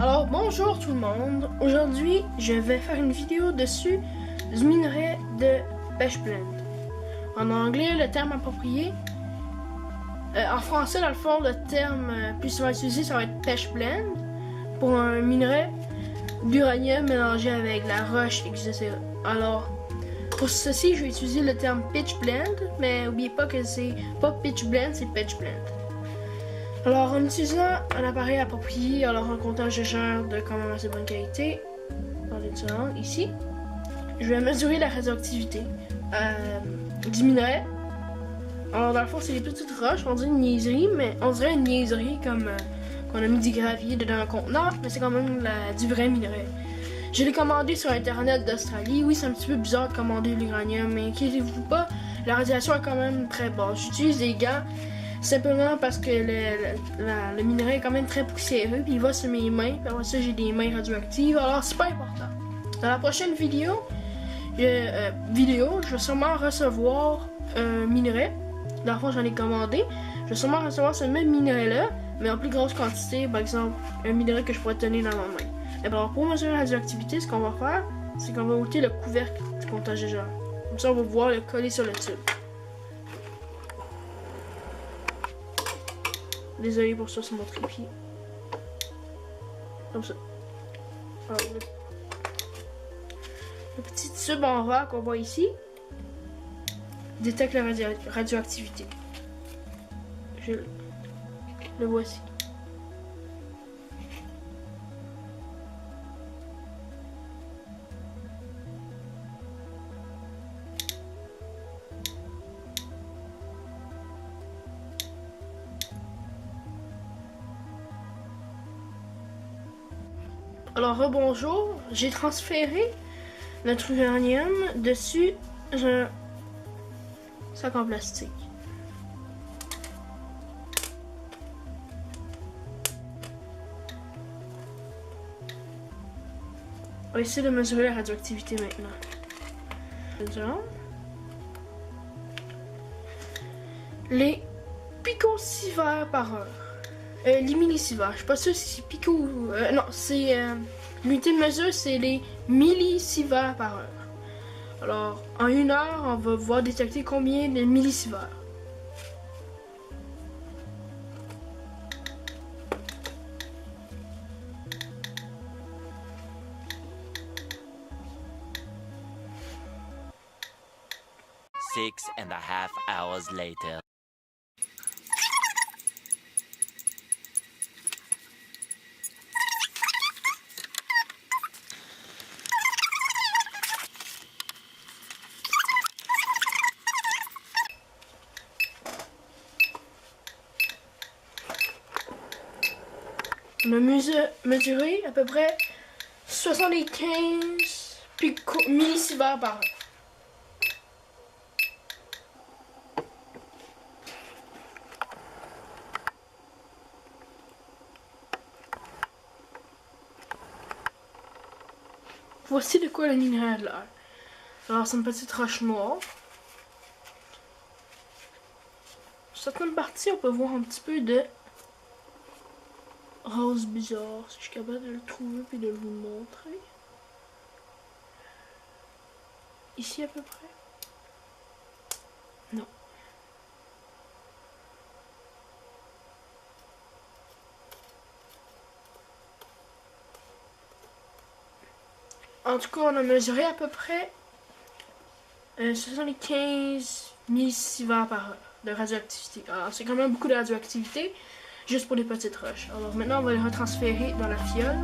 Alors bonjour tout le monde, aujourd'hui je vais faire une vidéo dessus du minerai de Pechblende. En anglais le terme approprié, en français dans le fond le terme plus souvent utilisé ça va être Pechblende pour un minerai d'uranium mélangé avec la roche, etc. Alors pour ceci je vais utiliser le terme Pitchblende, mais n'oubliez pas que c'est pas Pitchblende, c'est Pechblende. Alors, en utilisant un appareil approprié, alors un comptage de genre de quand même assez bonne qualité, dans les différentes ici, je vais mesurer la radioactivité du minerai. Alors, dans le fond, c'est des petites roches, on dirait une niaiserie, mais on dirait une niaiserie comme qu'on a mis du gravier dedans un contenant, mais c'est quand même du vrai minerai. Je l'ai commandé sur internet d'Australie. Oui, c'est un petit peu bizarre de commander l'uranium, mais inquiétez-vous pas, la radiation est quand même très basse. J'utilise des gants. Simplement parce que le minerai est quand même très poussiéreux, puis il va sur mes mains, puis après ça j'ai des mains radioactives, alors c'est pas important. Dans la prochaine vidéo, je vais sûrement recevoir un minerai. Dans le fond, j'en ai commandé. Je vais sûrement recevoir ce même minerai-là, mais en plus grosse quantité, par exemple, un minerai que je pourrais tenir dans ma main. Et alors, pour mesurer la radioactivité, ce qu'on va faire, c'est qu'on va ôter le couvercle du comptage de genre. Comme ça, on va pouvoir le coller sur le tube. Désolé pour ça, c'est mon trépied. Comme ça. Alors, le petit tube en verre qu'on voit ici détecte la radioactivité. Je le voici. Alors rebonjour, j'ai transféré notre uranium dessus un sac en plastique. On va essayer de mesurer la radioactivité maintenant. Les picosieverts par heure. Les millisieverts, je suis pas sûre si c'est pico ou... non, c'est... l'unité de mesure, c'est les millisieverts par heure. Alors, en 1 heure, on va pouvoir détecter combien de millisieverts. Six and a half hours later. On a mesuré à peu près 75 millisieverts par heure. Voici de quoi le minerai a l'air. Alors c'est une petite roche noire. Sur certaines parties, on peut voir un petit peu de rose bizarre, si je suis capable de le trouver puis de vous le montrer. Ici à peu près. Non. En tout cas, on a mesuré à peu près 75 millisieverts par heure de radioactivité. Alors c'est quand même beaucoup de radioactivité, juste pour les petites roches. Alors maintenant, on va les retransférer dans la fiole.